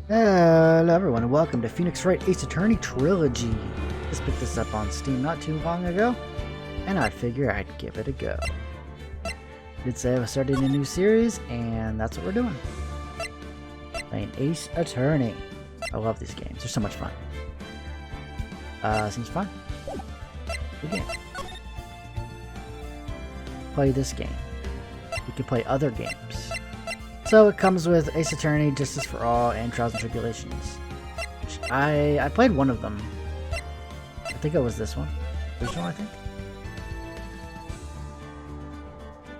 Hello everyone and welcome to Phoenix Wright Ace Attorney Trilogy. Just picked this up on Steam not too long ago, and I figure I'd give it a go. Did say I was starting a new series, and that's what we're doing. Playing Ace Attorney. I love these games, they're so much fun. Seems fun. Good game. Play this game. You can play other games. So it comes with Ace Attorney, Justice for All, and Trials and Tribulations. I played one of them. I think it was this one. Original, I think.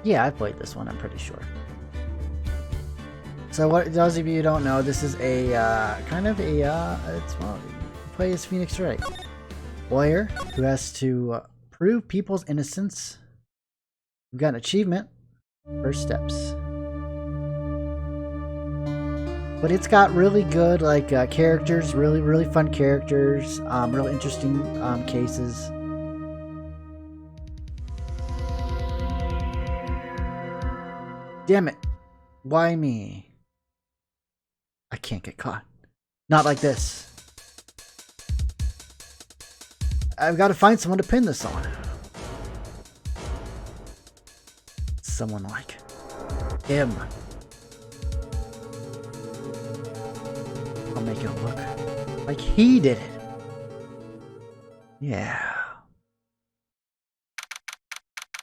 Yeah, I played this one, I'm pretty sure. So what those of you who don't know, this is a you play as Phoenix Wright. Lawyer who has to prove people's innocence. We've got an achievement. First steps. But it's got really good characters, really fun characters, really interesting cases. Damn it. Why me? I can't get caught. Not like this. I've got to find someone to pin this on. Someone like him. I'll make it look like he did it. Yeah.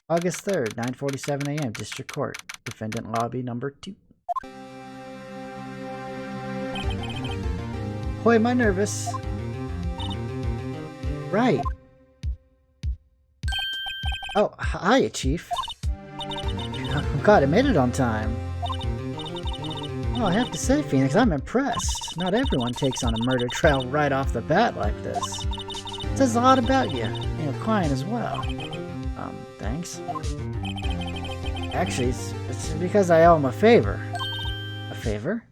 August 3rd, 9:47 a.m. District Court. Defendant Lobby number 2. Boy, am I nervous. Right. Oh, hiya, Chief. Oh, God, I made it on time. Well, I have to say, Phoenix, I'm impressed. Not everyone takes on a murder trial right off the bat like this. It says a lot about you and your client as well. Thanks. Actually, it's because I owe him a favor. A favor?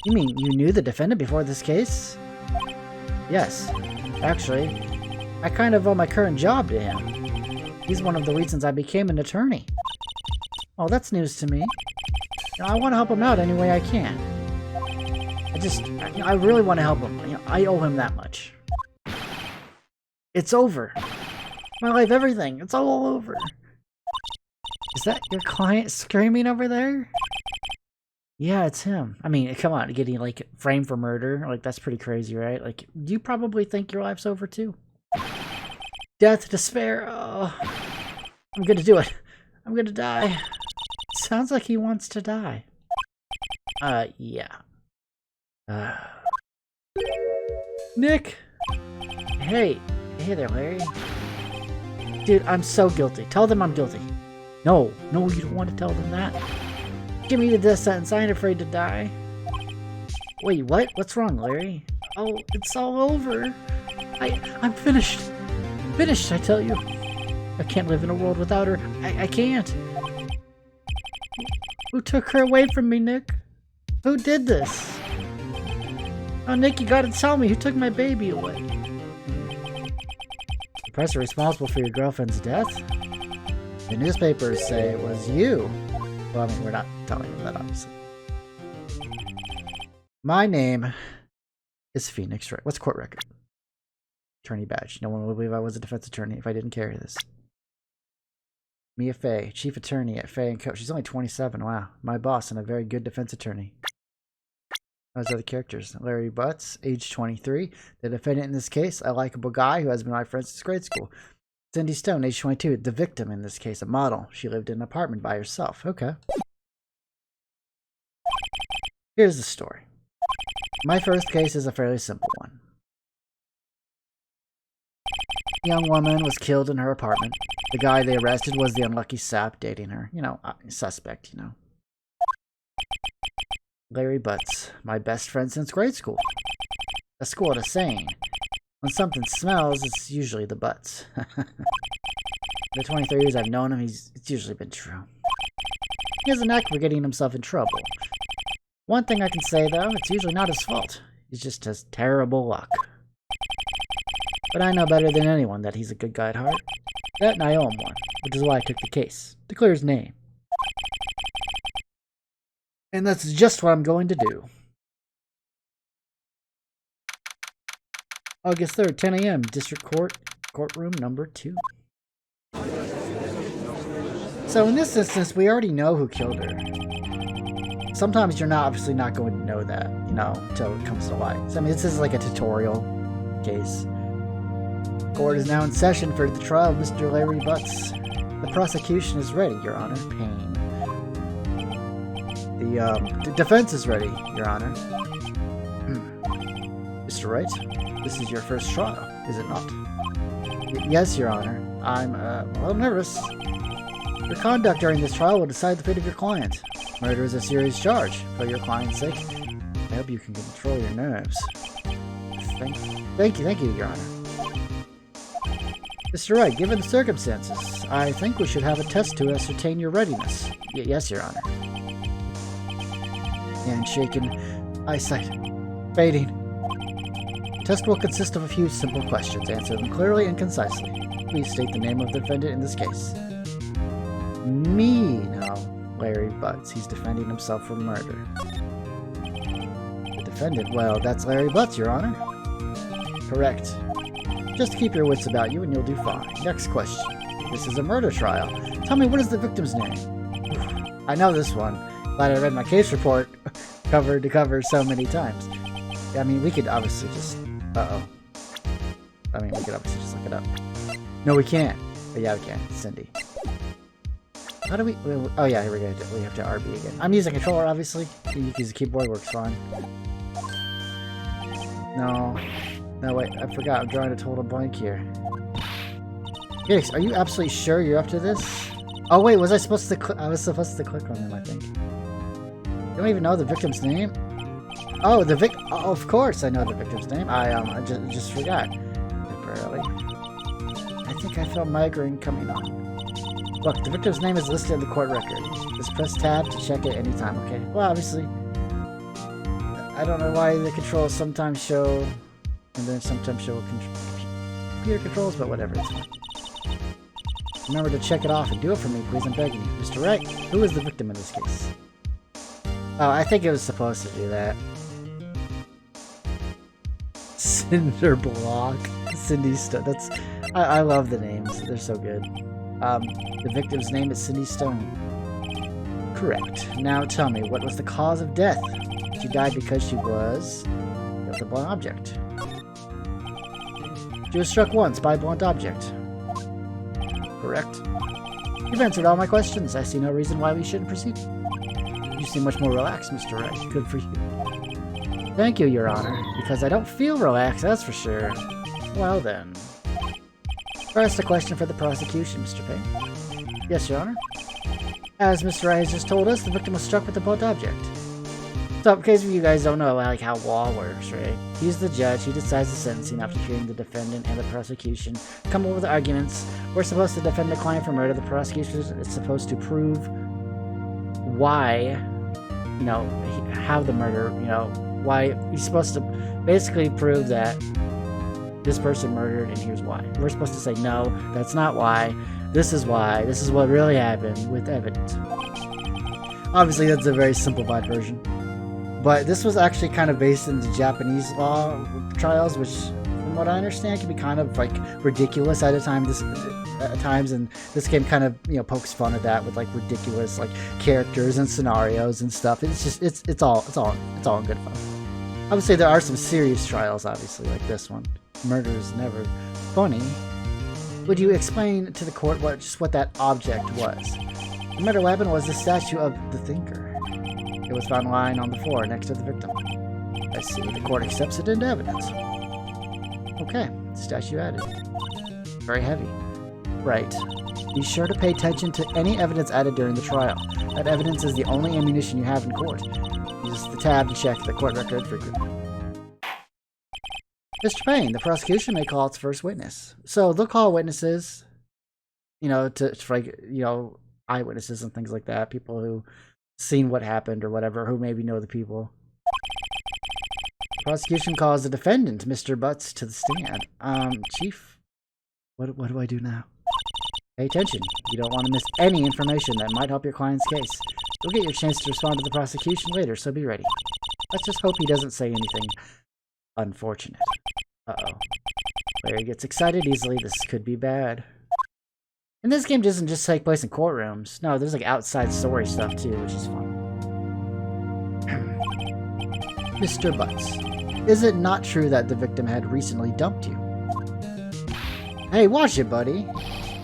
You mean you knew the defendant before this case? Yes. Actually, I kind of owe my current job to him. He's one of the reasons I became an attorney. Oh, that's news to me. I want to help him out any way I can. I really want to help him. I owe him that much. It's over. My life, everything. It's all over. Is that your client screaming over there? Yeah, it's him. I mean, come on, getting framed for murder. That's pretty crazy, right? You probably think your life's over too. Death, despair. Oh, I'm gonna do it. I'm gonna die. Sounds like he wants to die. Yeah. Nick! Hey there, Larry. Dude, I'm so guilty. Tell them I'm guilty. No, you don't want to tell them that. Give me the death sentence. I ain't afraid to die. Wait, what? What's wrong, Larry? Oh, it's all over. I'm finished. Finished, I tell you. I can't live in a world without her. I can't. Who took her away from me, Nick? Who did this? Oh, Nick, you gotta tell me who took my baby away. The person responsible for your girlfriend's death? The newspapers say it was you. Well, I mean, we're not telling them that, obviously. My name is Phoenix Wright. What's court record? Attorney badge. No one would believe I was a defense attorney if I didn't carry this. Mia Fey, chief attorney at Fey & Co. She's only 27. Wow. My boss and a very good defense attorney. Those are the characters. Larry Butts, age 23. The defendant in this case, a likable guy who has been my friend since grade school. Cindy Stone, age 22. The victim in this case, a model. She lived in an apartment by herself. Okay. Here's the story. My first case is a fairly simple one. A young woman was killed in her apartment. The guy they arrested was the unlucky sap dating her. Suspect, Larry Butts, my best friend since grade school. A school to saying, when something smells, it's usually the butts. The 23 years I've known him, it's usually been true. He has a knack for getting himself in trouble. One thing I can say, though, it's usually not his fault. He just has terrible luck. But I know better than anyone that he's a good guy at heart. That and I owe him one, which is why I took the case, to clear his name. And that's just what I'm going to do. August 3rd, 10 a.m., District Court, Courtroom number 2. So in this instance, we already know who killed her. Sometimes you're obviously not going to know that, you know, until it comes to light. So, I mean, this is like a tutorial case. Court is now in session for the trial of Mr. Larry Butts. The prosecution is ready, Your Honor. Payne. The defense is ready, Your Honor. Mr. Wright, this is your first trial, is it not? Yes, Your Honor. I'm, a little nervous. Your conduct during this trial will decide the fate of your client. Murder is a serious charge. For your client's sake, I hope you can control your nerves. Thank you, Your Honor. Mr. Wright, given the circumstances, I think we should have a test to ascertain your readiness. Yes, Your Honor. And shaken, eyesight, fading. The test will consist of a few simple questions. Answer them clearly and concisely. Please state the name of the defendant in this case. Me, no. Larry Butts. He's defending himself from murder. The defendant? Well, that's Larry Butts, Your Honor. Correct. Just keep your wits about you and you'll do fine. Next question. This is a murder trial. Tell me, what is the victim's name? I know this one. Glad I read my case report cover to cover so many times. I mean, we could obviously just... Uh-oh. I mean, we could obviously just look it up. No, we can't. But yeah, we can. Cindy. How do we... Oh yeah, here we go. We have to RB again. I'm using a controller, obviously. You can use a keyboard, works fine. No. No, wait. I forgot. I'm drawing a total blank here. Phoenix, are you absolutely sure you're up to this? Oh wait, was I supposed to I was supposed to click on them, I think. You don't even know the victim's name? Oh, oh, of course I know the victim's name. I just forgot. Temporarily. I think I felt migraine coming on. Look, the victim's name is listed in the court record. Just press tab to check it anytime, okay? Well, obviously, I don't know why the controls sometimes show, and then sometimes show computer controls, but whatever, it's fine. Remember to check it off and do it for me, please, I'm begging you. Mr. Wright, who is the victim in this case? Oh, I think it was supposed to do that. Cinder Block. Cindy Stone. That's... I love the names. They're so good. The victim's name is Cindy Stone. Correct. Now tell me, what was the cause of death? She died because she was... with a blunt object. She was struck once by a blunt object. Correct. You've answered all my questions. I see no reason why we shouldn't proceed. You seem much more relaxed, Mr. Wright. Good for you. Thank you, Your Honor. Because I don't feel relaxed, that's for sure. Well then. First, a question for the prosecution, Mr. Payne. Yes, Your Honor. As Mr. Wright has just told us, the victim was struck with a blunt object. So, in case you guys don't know like how law works, right? He's the judge. He decides the sentencing after hearing the defendant and the prosecution come up with arguments. We're supposed to defend the client for murder. The prosecution is supposed to prove why, you know, how the murder, you know, why he's supposed to basically prove that this person murdered and here's why. We're supposed to say, no, that's not why. This is why. This is what really happened with evidence. Obviously, that's a very simplified version. But this was actually kind of based in the Japanese law trials, which, from what I understand, can be kind of like ridiculous at times. And this game kind of, you know, pokes fun at that with like ridiculous like characters and scenarios and stuff. It's just it's all in good fun. Obviously, there are some serious trials, obviously, like this one. Murder is never funny. Would you explain to the court what that object was? The murder weapon was the statue of the Thinker. It was found lying on the floor next to the victim. I see. The court accepts it into evidence. Okay. Statue added. Very heavy. Right. Be sure to pay attention to any evidence added during the trial. That evidence is the only ammunition you have in court. Use the tab to check the court record for group. Mr. Payne, the prosecution may call its first witness. So they'll call witnesses, you know, to like, you know, eyewitnesses and things like that. People who seen what happened or whatever, who maybe know the people. Prosecution calls the defendant, Mr. Butts, to the stand. Chief, what do I do now? Pay attention. You don't want to miss any information that might help your client's case. You'll get your chance to respond to the prosecution later, so be ready. Let's just hope he doesn't say anything unfortunate. Uh-oh. Larry gets excited easily. This could be bad. And this game doesn't just take place in courtrooms. No, there's like outside story stuff too, which is fun. Mr. Butts, is it not true that the victim had recently dumped you? Hey, watch it, buddy.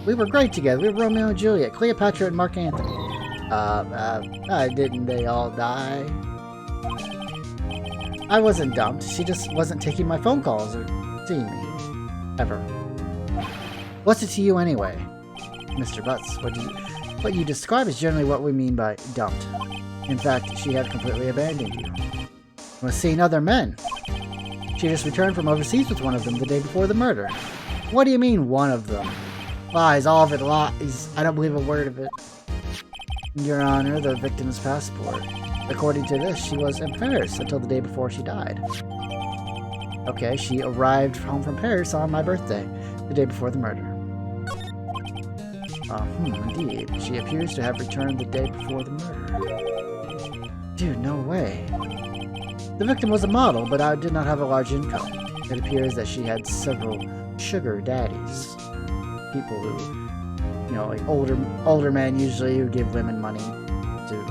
We were great together. We were Romeo and Juliet, Cleopatra and Mark Antony. Didn't they all die? I wasn't dumped. She just wasn't taking my phone calls or seeing me. Ever. What's it to you anyway? Mr. Butts, what you describe is generally what we mean by dumped. In fact, she had completely abandoned you. Was seeing other men. She just returned from overseas with one of them the day before the murder. What do you mean, one of them? Lies, all of it, lies. I don't believe a word of it. Your Honor, the victim's passport. According to this, she was in Paris until the day before she died. Okay, she arrived home from Paris on my birthday, the day before the murder. Indeed. She appears to have returned the day before the murder. Dude, no way. The victim was a model, but I did not have a large income. It appears that she had several sugar daddies. People who, like older men usually who give women money to,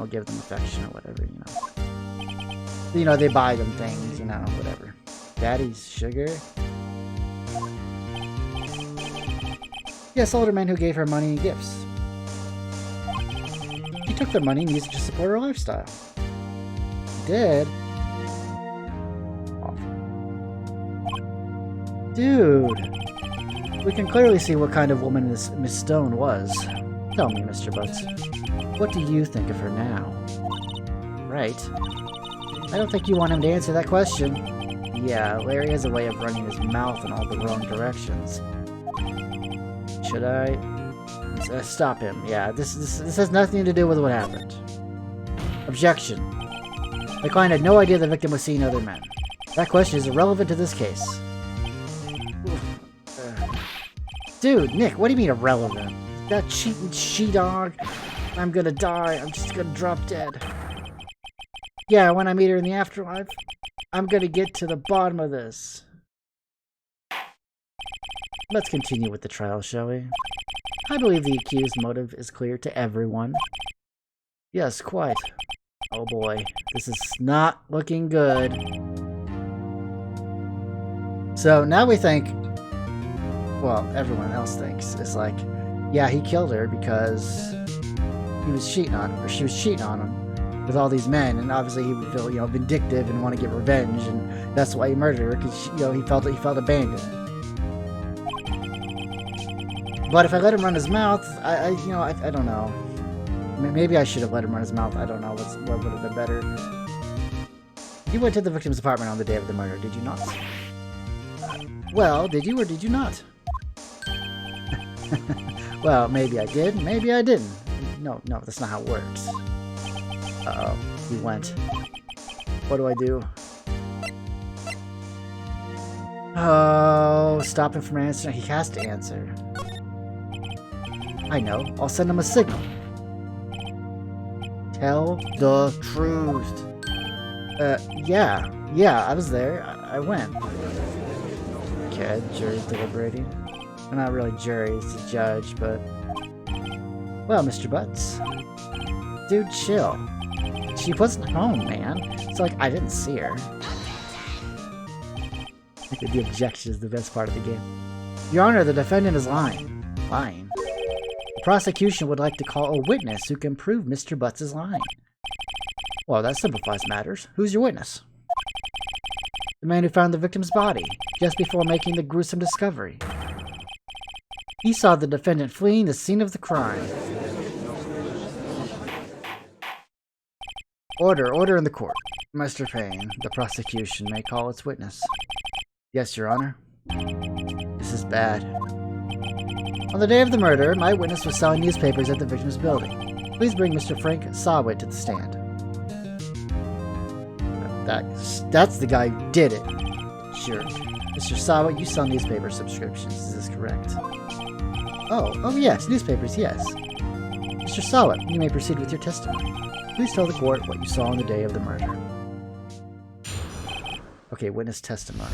give them affection or whatever, they buy them things, whatever. Daddies, sugar? Yes, older men who gave her money and gifts. She took their money and used it to support her lifestyle. Did? Awful. Dude! We can clearly see what kind of woman this Miss Stone was. Tell me, Mr. Butts, what do you think of her now? Right. I don't think you want him to answer that question. Yeah, Larry has a way of running his mouth in all the wrong directions. Should I? Stop him. Yeah, this has nothing to do with what happened. Objection. The client had no idea the victim was seeing other men. That question is irrelevant to this case. Dude, Nick, what do you mean irrelevant? That cheating she-dog? I'm gonna die. I'm just gonna drop dead. Yeah, when I meet her in the afterlife, I'm gonna get to the bottom of this. Let's continue with the trial, shall we? I believe the accused's motive is clear to everyone. Yes, quite. Oh boy, this is not looking good. So now we think, well, everyone else thinks, is like, yeah, he killed her because he was cheating on her, or she was cheating on him with all these men, and obviously he would feel, vindictive and want to get revenge, and that's why he murdered her, because, he felt abandoned. But if I let him run his mouth, I don't know. Maybe I should have let him run his mouth. I don't know what would have been better. You went to the victim's apartment on the day of the murder, did you not? Well, did you or did you not? Well, maybe I did, maybe I didn't. No, that's not how it works. Uh-oh, he went. What do I do? Oh, stop him from answering. He has to answer. I know. I'll send him a signal. Tell the truth. Yeah, I was there. I went. Okay, jury's deliberating. Well, not really jury, it's a judge, but... Well, Mr. Butts. Dude, chill. She wasn't home, man. It's like, I didn't see her. The objection is the best part of the game. Your Honor, the defendant is lying. Lying? The prosecution would like to call a witness who can prove Mr. Butts is lying. Well, that simplifies matters. Who's your witness? The man who found the victim's body, just before making the gruesome discovery. He saw the defendant fleeing the scene of the crime. Order in the court. Mr. Payne, the prosecution may call its witness. Yes, Your Honor. This is bad. On the day of the murder, my witness was selling newspapers at the victim's building. Please bring Mr. Frank Sawit to the stand. That's the guy who did it. Sure. Mr. Sawit, you sell newspaper subscriptions. Is this correct? Oh yes, newspapers, yes. Mr. Sawit, you may proceed with your testimony. Please tell the court what you saw on the day of the murder. Okay, witness testimony.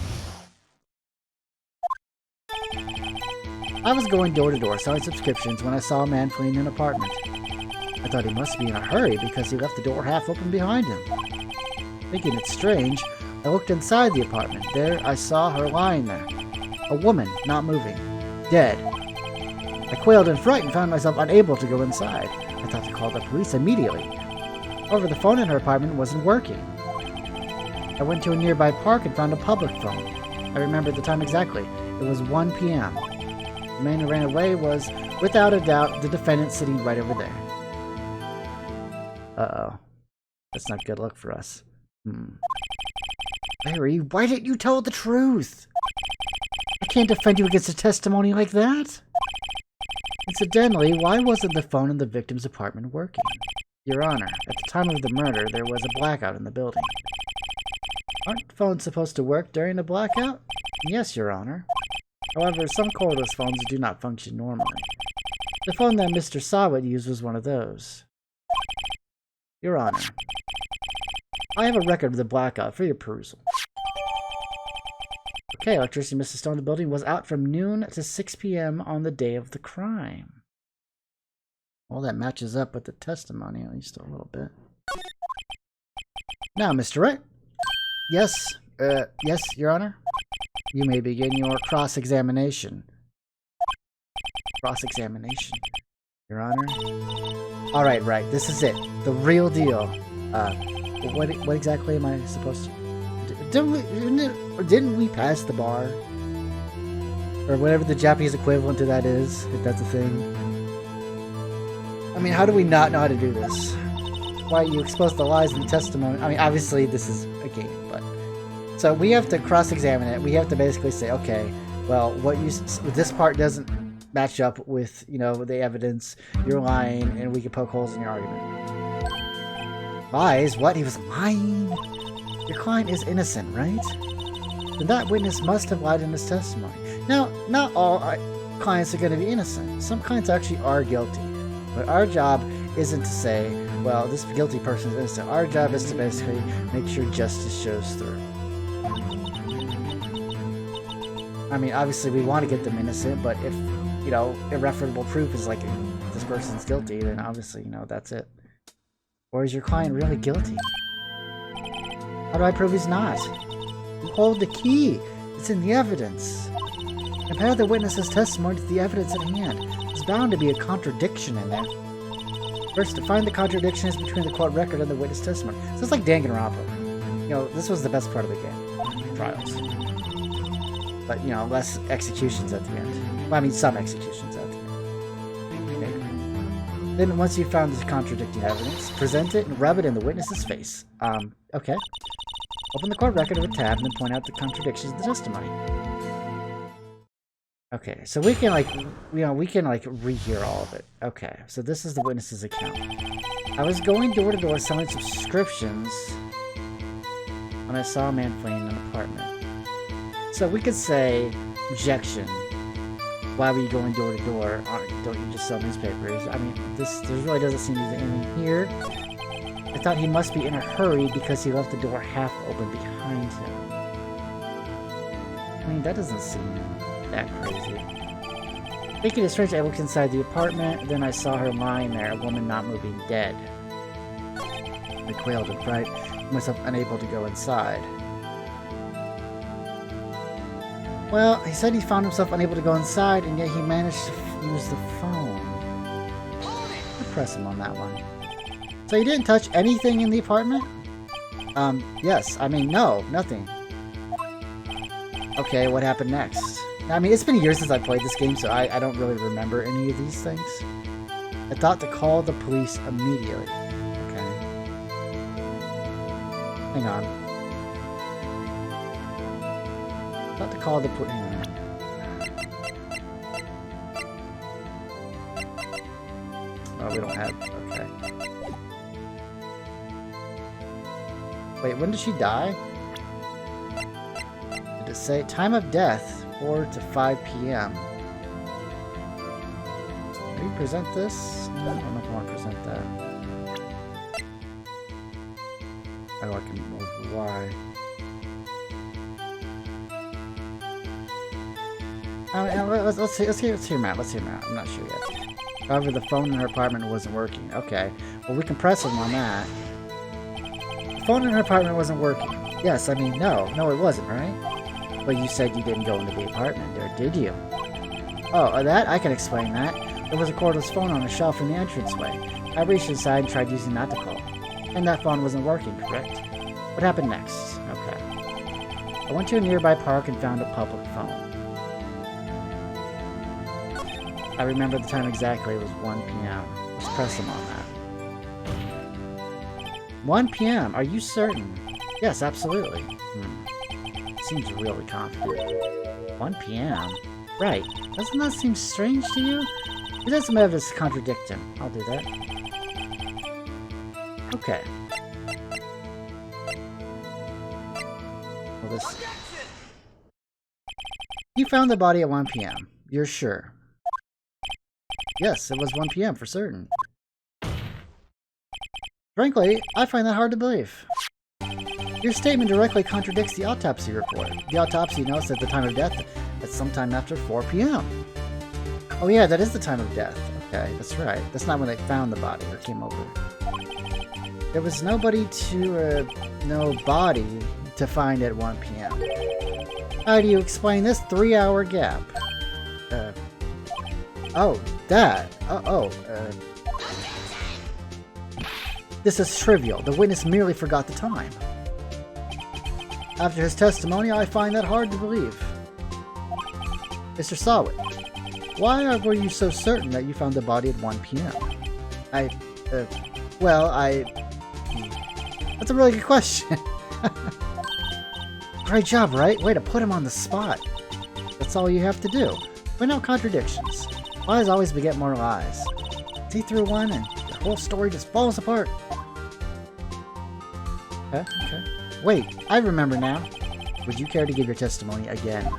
I was going door to door selling subscriptions when I saw a man fleeing an apartment. I thought he must be in a hurry because he left the door half open behind him. Thinking it strange, I looked inside the apartment. There, I saw her lying there. A woman, not moving. Dead. I quailed in fright and found myself unable to go inside. I thought to call the police immediately. However, the phone in her apartment wasn't working. I went to a nearby park and found a public phone. I remember the time exactly. It was 1 p.m. The man who ran away was, without a doubt, the defendant sitting right over there. Uh-oh. That's not good luck for us. Larry, why didn't you tell the truth? I can't defend you against a testimony like that. Incidentally, why wasn't the phone in the victim's apartment working? Your Honor, at the time of the murder, there was a blackout in the building. Aren't phones supposed to work during a blackout? Yes, Your Honor. However, some cordless phones do not function normally. The phone that Mr. Sawit used was one of those. Your Honor, I have a record of the blackout for your perusal. Okay, electricity Mr. Stone in the building was out from noon to 6 p.m. on the day of the crime. Well, that matches up with the testimony, at least a little bit. Now, Mr. Wright. Yes, yes, Your Honor. You may begin your cross-examination. Cross-examination, Your Honor. Alright, right, this is it. The real deal. What exactly am I supposed to... Didn't we pass the bar? Or whatever the Japanese equivalent to that is, if that's a thing. I mean, how do we not know how to do this? Why, you expose the lies in the testimony. I mean, obviously this is a game, but... So we have to cross-examine it. We have to basically say, okay, well, this part doesn't match up with, you know, the evidence. You're lying, and we can poke holes in your argument. Lies? What? He was lying? Your client is innocent, right? Then that witness must have lied in his testimony. Now, not all clients are going to be innocent. Some clients actually are guilty. But our job isn't to say, well, this guilty person is innocent. Our job is to basically make sure justice shows through. I mean, obviously we want to get them innocent, but if, you know, irrefutable proof is like, this person's guilty, then obviously, you know, that's it. Or is your client really guilty? How do I prove he's not? You hold the key. It's in the evidence. Compare the witness's testimony to the evidence at hand. There's bound to be a contradiction in there. First, to find the contradiction is between the court record and the witness testimony. So it's like Danganronpa. You know, this was the best part of the game. Trials. But, you know, less executions at the end. Well, I mean, some executions at the end. Okay. Then, once you've found this contradicting evidence, present it and rub it in the witness's face. Okay. Open the court record with a tab and then point out the contradictions in the testimony. Okay, so we can, like, you know, we can, like, rehear all of it. Okay, so this is the witness's account. I was going door to door selling subscriptions when I saw a man fleeing an apartment. So we could say, objection. Why were you going door to door? Don't you just sell newspapers? I mean, there really doesn't seem to be anything here. I thought he must be in a hurry because he left the door half open behind him. I mean, that doesn't seem that crazy. Thinking it's strange, I looked inside the apartment, then I saw her lying there, a woman not moving, dead. I quailed in fright, myself unable to go inside. Well, he said he found himself unable to go inside, and yet he managed to use the phone. I'll press him on that one. So you didn't touch anything in the apartment? Yes. I mean, no, nothing. Okay, what happened next? I mean, it's been years since I played this game, so I don't really remember any of these things. I thought to call the police immediately. Okay. Hang on. I thought to call the police. Hang on. Oh, we don't have... Okay. Wait, when did she die? Did it say time of death 4 to 5 p.m.? Can we present this? No, I don't know if I want to present that. Oh, I can move Y. Let's hear him out. Let's hear him out. I'm not sure yet. However, the phone in her apartment wasn't working. Okay. Well, we can press him on that. The phone in her apartment wasn't working. Yes, I mean, no, it wasn't, right? But you said you didn't go into the apartment, or did you? Oh, that? I can explain that. There was a cordless phone on a shelf in the entranceway. I reached inside and tried using that to call. And that phone wasn't working, correct? What happened next? Okay. I went to a nearby park and found a public phone. I remember the time exactly. It was 1 p.m. Let's press him on that. 1 p.m. Are you certain? Yes, absolutely. Seems really confident. 1 p.m.? Right. Doesn't that seem strange to you? It has some evidence to contradict him. I'll do that. Okay. Well, this... You found the body at 1 p.m. You're sure? Yes, it was 1 p.m. for certain. Frankly, I find that hard to believe. Your statement directly contradicts the autopsy report. The autopsy notes at the time of death at sometime after 4 p.m. Oh yeah, that is the time of death. Okay, that's right. That's not when they found the body or came over. There was nobody to, no body to find at 1 p.m. How do you explain this 3-hour gap? Oh, that. This is trivial. The witness merely forgot the time. After his testimony, I find that hard to believe. Mr. Sawit, why were you so certain that you found the body at 1 p.m.? That's a really good question. Great job, right? Way to put him on the spot. That's all you have to do. Point out contradictions. Lies always beget more lies. See through one and the whole story just falls apart. Okay. Wait, I remember now. Would you care to give your testimony again?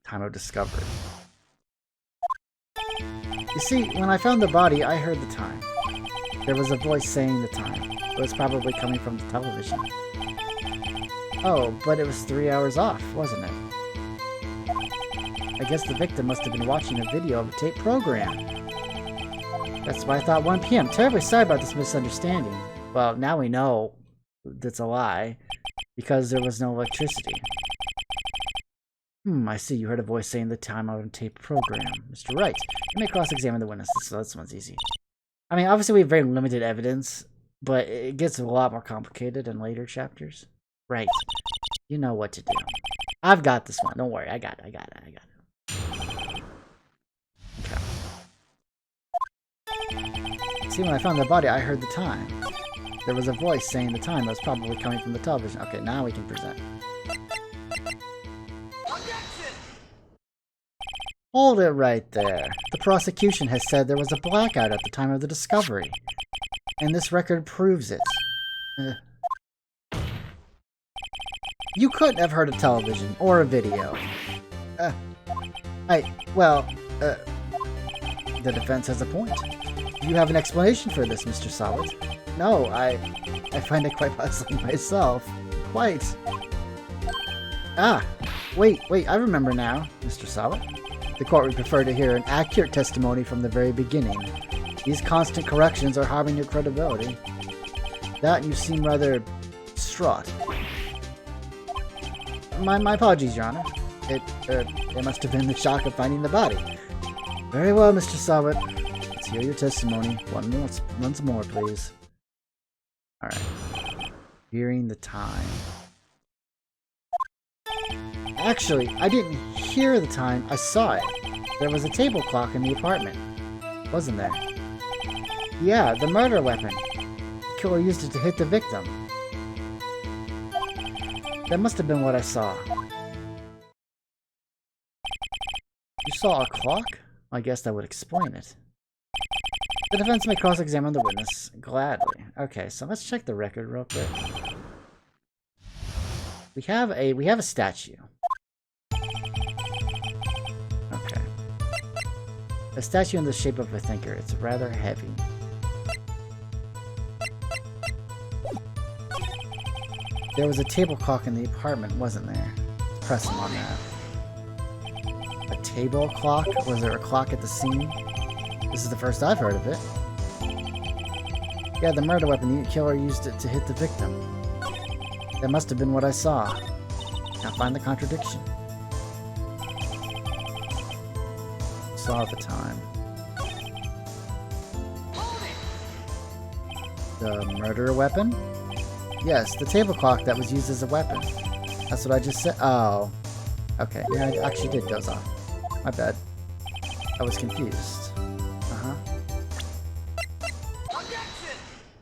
Time of discovery. You see, when I found the body, I heard the time. There was a voice saying the time. It was probably coming from the television. Oh, but it was 3 hours off, wasn't it? I guess the victim must have been watching a video of a tape program. That's why I thought 1 p.m. Terribly sorry about this misunderstanding. Well, now we know that's a lie, because there was no electricity. I see. You heard a voice saying the time on a tape program. Mr. Wright, you may cross-examine the witness, so this one's easy. I mean, obviously we have very limited evidence, but it gets a lot more complicated in later chapters. Right. You know what to do. I've got this one. Don't worry. I got it. Okay. See, when I found the body, I heard the time. There was a voice saying the time that was probably coming from the television. Okay, now we can present. Hold it right there. The prosecution has said there was a blackout at the time of the discovery. And this record proves it. You couldn't have heard a television or a video. The defense has a point. You have an explanation for this, Mr. Sawit? No, I find it quite puzzling myself. Quite. Wait, I remember now, Mr. Sawit. The court would prefer to hear an accurate testimony from the very beginning. These constant corrections are harming your credibility. That you seem rather distraught. My apologies, Your Honor. It must have been the shock of finding the body. Very well, Mr. Sawit. Let's hear your testimony once more, please. Alright. Hearing the time. Actually, I didn't hear the time, I saw it. There was a table clock in the apartment. Wasn't there? Yeah, the murder weapon. The killer used it to hit the victim. That must have been what I saw. You saw a clock? I guess that would explain it. The defense may cross-examine the witness. Gladly. Okay, so let's check the record real quick. We have a statue. Okay. A statue in the shape of a thinker. It's rather heavy. There was a table clock in the apartment, wasn't there? press him on that. A table clock? Was there a clock at the scene? This is the first I've heard of it. Yeah, the murder weapon. The killer used it to hit the victim. That must have been what I saw. Now find the contradiction. Saw at the time. The murder weapon? Yes, the table clock that was used as a weapon. That's what I just said. Oh. Okay, yeah, I actually did doze off. My bad. I was confused. Uh-huh.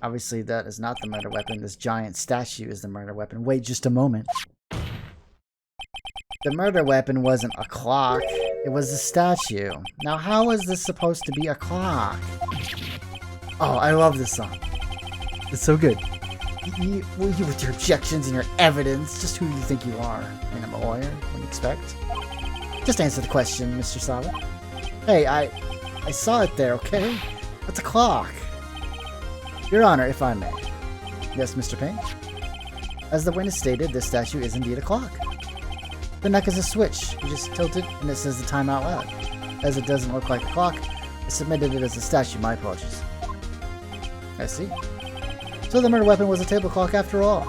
Obviously, that is not the murder weapon. This giant statue is the murder weapon. Wait just a moment. The murder weapon wasn't a clock. It was a statue. Now, how is this supposed to be a clock? Oh, I love this song. It's so good. You with your objections and your evidence, just who do you think you are? I mean, I'm a lawyer. What do you expect? Just answer the question, Mr. Solid. Hey, I saw it there, okay? That's a clock. Your Honor, if I may. Yes, Mr. Payne? As the witness stated, this statue is indeed a clock. The neck is a switch. You just tilt it and it says the time out loud. As it doesn't look like a clock, I submitted it as a statue. My apologies. I see. So the murder weapon was a table clock after all.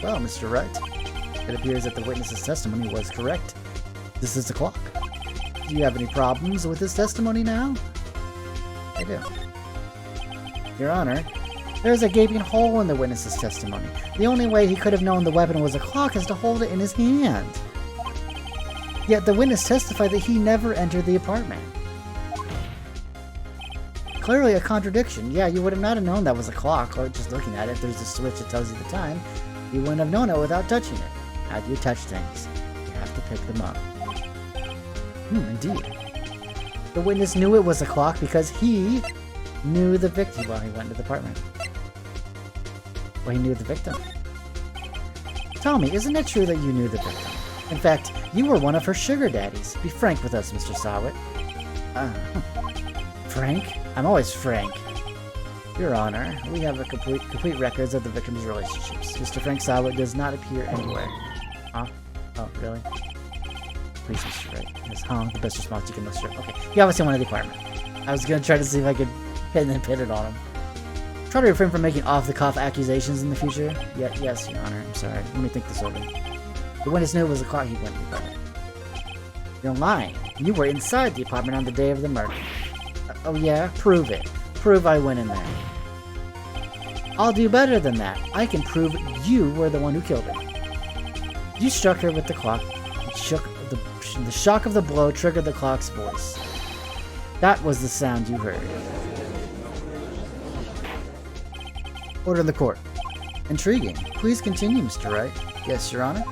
Well, Mr. Wright, it appears that the witness's testimony was correct. This is a clock. Do you have any problems with his testimony now? I do. Your Honor, there's a gaping hole in the witness's testimony. The only way he could have known the weapon was a clock is to hold it in his hand. Yet the witness testified that he never entered the apartment. Clearly a contradiction. Yeah, you would have not have known that was a clock, or just looking at it, if there's a switch that tells you the time, you wouldn't have known it without touching it. How do you touch things? You have to pick them up. Indeed. The witness knew it was a clock because he knew the victim. Well, he went to the apartment. Well, he knew the victim. Tell me, isn't it true that you knew the victim? In fact, you were one of her sugar daddies. Be frank with us, Mr. Sawit. Frank? I'm always frank. Your Honor, we have a complete records of the victim's relationships. Mr. Frank Sawit does not appear anywhere. Huh? Oh, really? Please, Mr. Wright. Yes, the best response you can muster. Okay, he obviously wanted the apartment. I was gonna try to see if I could pin it on him. Try to refrain from making off-the-cuff accusations in the future. Yes, Your Honor. I'm sorry. Let me think this over. The witness knew it was a clock. He went to the apartment. You're lying. You were inside the apartment on the day of the murder. Oh yeah? Prove it. Prove I went in there. I'll do better than that. I can prove you were the one who killed her. You struck her with the clock. The shock of the blow triggered the clock's voice. That was the sound you heard. Order in the court. Intriguing. Please continue, Mr. Wright. Yes, Your Honor.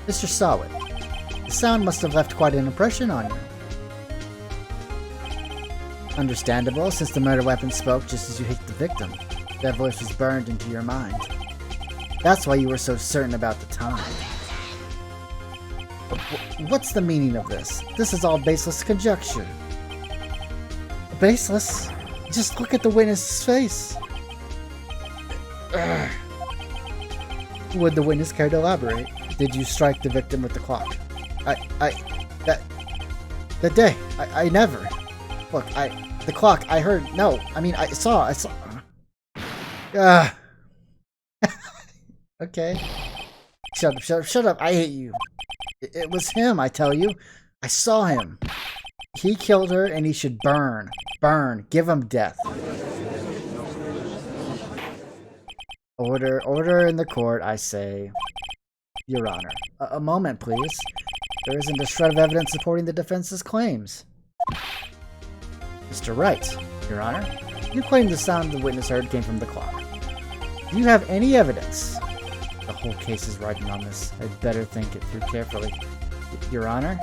Mr. Sawit, the sound must have left quite an impression on you. Understandable, since the murder weapon spoke just as you hit the victim. That voice was burned into your mind. That's why you were so certain about the time. What's the meaning of this? This is all baseless conjecture. Baseless? Just look at the witness's face. Would the witness care to elaborate? Did you strike the victim with the clock? That day, I never. Look, the clock, I heard, no, I mean, I saw. Okay. Shut up, I hate you. It was him, I tell you. I saw him. He killed her and he should burn. Burn. Give him death. Order in the court, I say. Your Honor. A moment, please. There isn't a shred of evidence supporting the defense's claims. Mr. Wright, Your Honor. You claim the sound the witness heard came from the clock. Do you have any evidence? The whole case is riding on this. I'd better think it through carefully. Your Honor?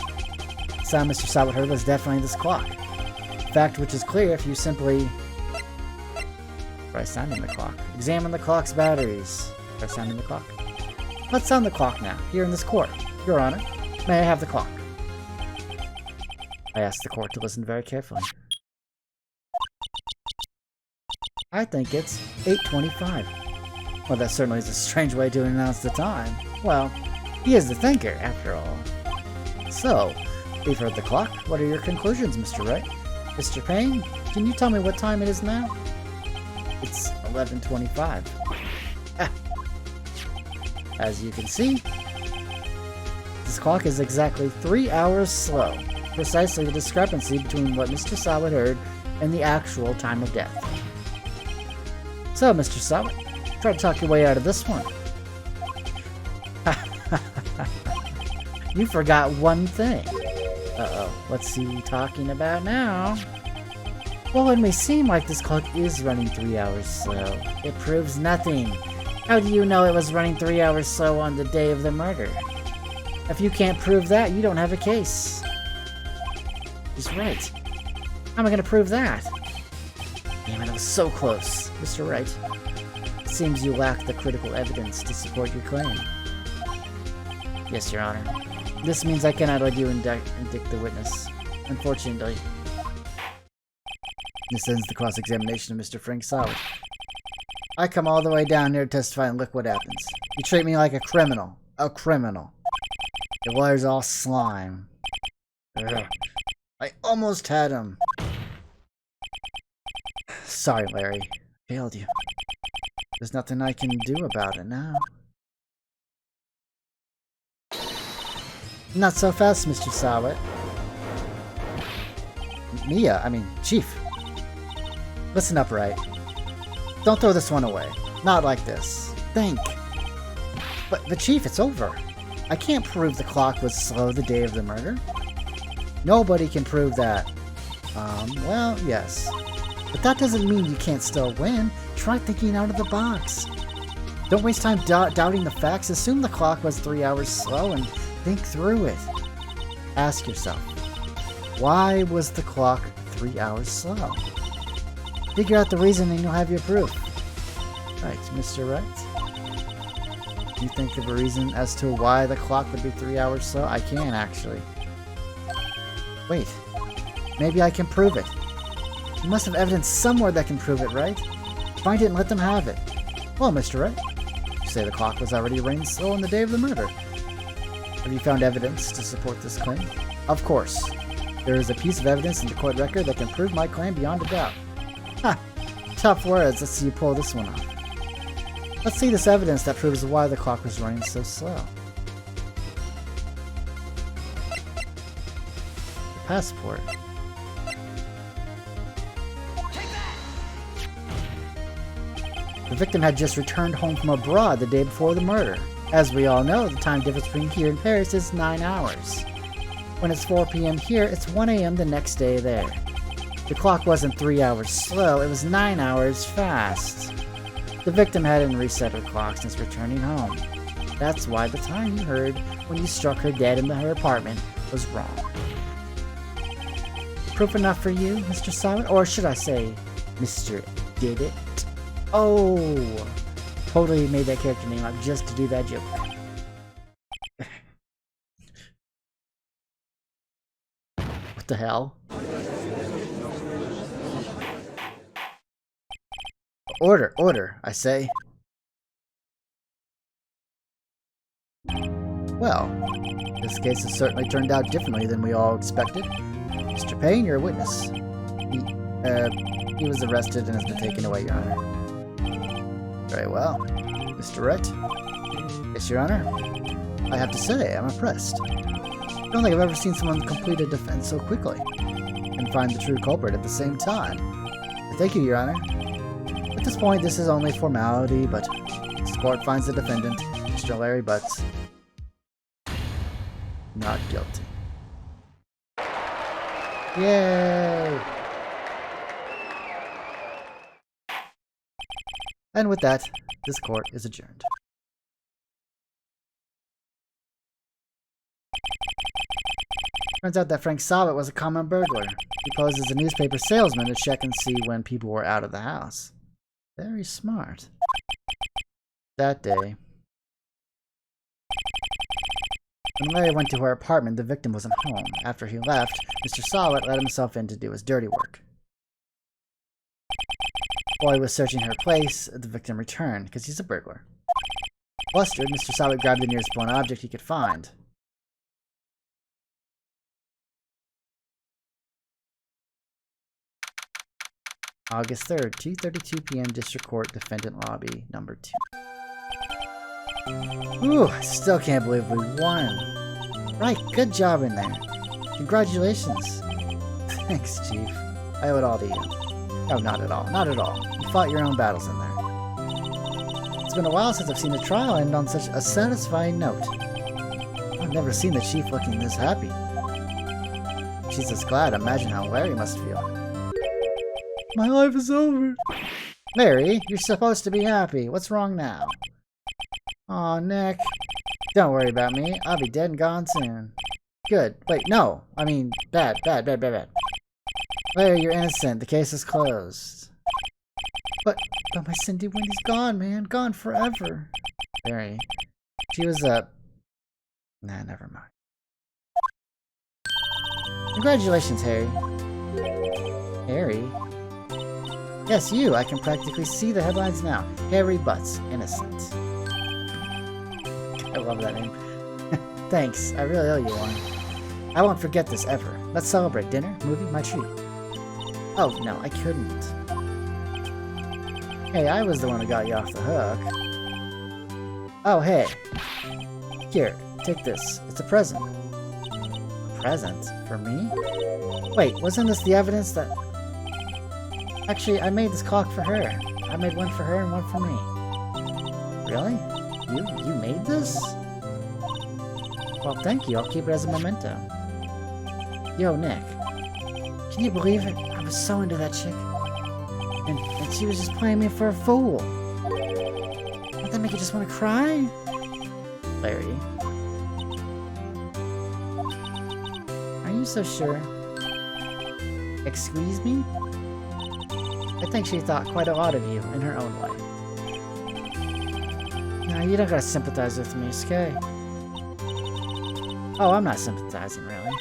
The sound Mr. Sawit heard was definitely this clock. Fact which is clear if you simply... Try sounding the clock. Examine the clock's batteries. Try sounding the clock. Let's sound the clock now, here in this court. Your Honor, may I have the clock? I asked the court to listen very carefully. I think it's 8:25. Well, that certainly is a strange way to announce the time. Well, he is the thinker, after all. So, you've heard the clock. What are your conclusions, Mr. Wright? Mr. Payne, can you tell me what time it is now? It's 11:25. As you can see, this clock is exactly 3 hours slow. Precisely the discrepancy between what Mr. Sawat heard and the actual time of death. So, Mr. Sawat, try to talk your way out of this one. You forgot one thing. Uh-oh, what's he talking about now? Well, it may seem like this clock is running 3 hours slow. It proves nothing. How do you know it was running 3 hours slow on the day of the murder? If you can't prove that, you don't have a case. He's right. How am I going to prove that? Damn it, I was so close. Mr. Wright, it seems you lack the critical evidence to support your claim. Yes, Your Honor. This means I cannot let you indict the witness. Unfortunately. This ends the cross-examination of Mr. Frank Sawat. I come all the way down here to testify and look what happens. You treat me like a criminal. A criminal. Your lawyer's all slime. Ugh. I almost had him. Sorry, Larry. Failed you. There's nothing I can do about it now. Not so fast, Mr. Sawat. Chief. Listen up, Wright. Don't throw this one away. Not like this. Think. But Chief, it's over. I can't prove the clock was slow the day of the murder. Nobody can prove that. Well, yes. But that doesn't mean you can't still win. Try thinking out of the box. Don't waste time doubting the facts. Assume the clock was 3 hours slow and think through it. Ask yourself, why was the clock 3 hours slow? Figure out the reason and you'll have your proof. Right, Mr. Wright? Do you think of a reason as to why the clock would be 3 hours slow? I can, actually. Wait, maybe I can prove it. You must have evidence somewhere that can prove it, right? Find it and let them have it. Well, Mr. Wright, you say the clock was already running slow on the day of the murder. Have you found evidence to support this claim? Of course. There is a piece of evidence in the court record that can prove my claim beyond a doubt. Ha! Tough words. Let's see you pull this one off. Let's see this evidence that proves why the clock was running so slow. The passport. The victim had just returned home from abroad the day before the murder. As we all know, the time difference between here and Paris is 9 hours. When it's 4 p.m. here, it's 1 a.m. the next day there. The clock wasn't 3 hours slow, it was 9 hours fast. The victim hadn't reset her clock since returning home. That's why the time you heard when you struck her dead in her apartment was wrong. Proof enough for you, Mr. Sawat? Or should I say, Mr. Did It? Oh! Totally made that character name up just to do that joke. What the hell? Order, I say. Well, this case has certainly turned out differently than we all expected. Mr. Payne, you're a witness. He was arrested and has been taken away, Your Honor. Very well. Mr. Wright? Yes, Your Honor. I have to say, I'm impressed. I don't think I've ever seen someone complete a defense so quickly and find the true culprit at the same time. Thank you, Your Honor. At this point, this is only formality, but this court finds the defendant, Mr. Larry Butts, not guilty. Yay! And with that, this court is adjourned. Turns out that Frank Sawat was a common burglar. He posed as a newspaper salesman to check and see when people were out of the house. Very smart. That day, when Larry went to her apartment, the victim wasn't home. After he left, Mr. Sawat let himself in to do his dirty work. While he was searching her place, the victim returned, because he's a burglar. Flustered, Mr. Silent grabbed the nearest blunt object he could find. August 3rd, 2:32 p.m. District Court, Defendant Lobby, number 2. Ooh, I still can't believe we won. Right, good job in there. Congratulations. Thanks, Chief. I owe it all to you. Oh, not at all. Not at all. You fought your own battles in there. It's been a while since I've seen a trial end on such a satisfying note. I've never seen the Chief looking this happy. She's this glad. Imagine how Larry must feel. My life is over. Larry, you're supposed to be happy. What's wrong now? Aw, Nick. Don't worry about me. I'll be dead and gone soon. Good. Wait, no. I mean, bad. Larry, you're innocent. The case is closed. But my Cindy Wendy's gone, man. Gone forever. Larry. She was a... Nah, never mind. Congratulations, Harry. Harry? Yes, you. I can practically see the headlines now. Harry Butts, innocent. I love that name. Thanks. I really owe you one. I won't forget this ever. Let's celebrate. Dinner? Movie? My treat. Oh, no, I couldn't. Hey, I was the one who got you off the hook. Oh, hey. Here, take this. It's a present. A present? For me? Wait, wasn't this the evidence that... Actually, I made this clock for her. I made one for her and one for me. Really? You made this? Well, thank you. I'll keep it as a memento. Yo, Nick. Can you believe it? I was so into that chick. And she was just playing me for a fool. Would that make you just want to cry? Larry. Are you so sure? Excuse me? I think she thought quite a lot of you in her own way. No, you don't gotta sympathize with me, okay? Oh, I'm not sympathizing, really.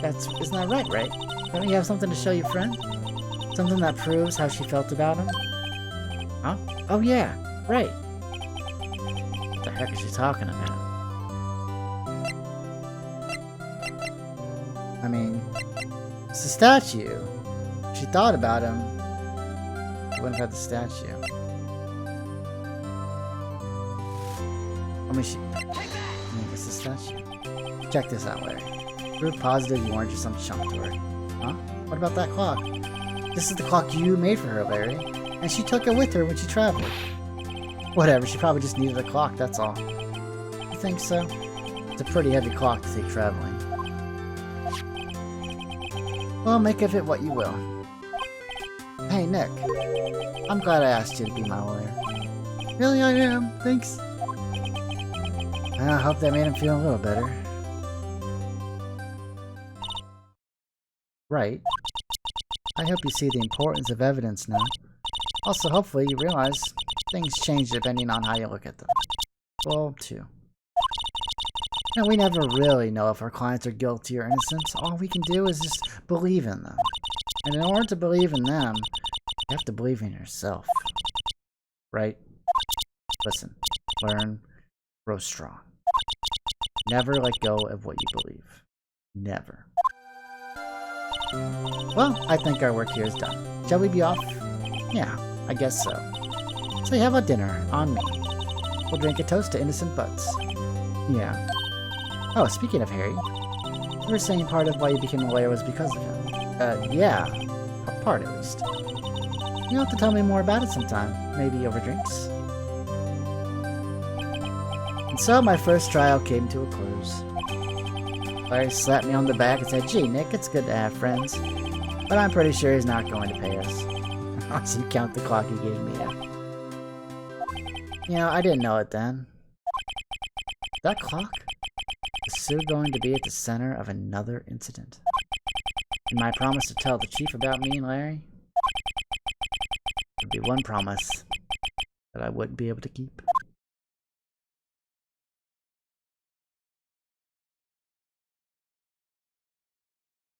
Isn't that right? Don't you have something to show your friend? Something that proves how she felt about him? Huh? Oh yeah, right. What the heck is she talking about? I mean, it's a statue. If she thought about him, she wouldn't have had the statue. I mean, it's the statue. Check this out, Larry. Proof positive you weren't just some chump to her. Huh? What about that clock? This is the clock you made for her, Larry. And she took it with her when she traveled. Whatever, she probably just needed a clock, that's all. You think so? It's a pretty heavy clock to take traveling. Well, make of it what you will. Hey, Nick. I'm glad I asked you to be my lawyer. Really, I am. Thanks. I hope that made him feel a little better. Right. I hope you see the importance of evidence now. Also, hopefully you realize things change depending on how you look at them. Well, too. Now, we never really know if our clients are guilty or innocent. All we can do is just believe in them. And in order to believe in them, you have to believe in yourself. Right? Listen, learn, grow strong. Never let go of what you believe. Never. Well, I think our work here is done. Shall we be off? Yeah, I guess so. So how about dinner? On me. We'll drink a toast to innocent butts. Yeah. Oh, speaking of Harry, you were saying part of why you became a lawyer was because of him. Yeah. Part, at least. You'll have to tell me more about it sometime. Maybe over drinks. And so my first trial came to a close. Larry slapped me on the back and said, "Gee, Nick, it's good to have friends. But I'm pretty sure he's not going to pay us." Unless you count the clock he gave me. You know, I didn't know it then. That clock is soon going to be at the center of another incident. And my promise to tell the chief about me and Larry would be one promise that I wouldn't be able to keep.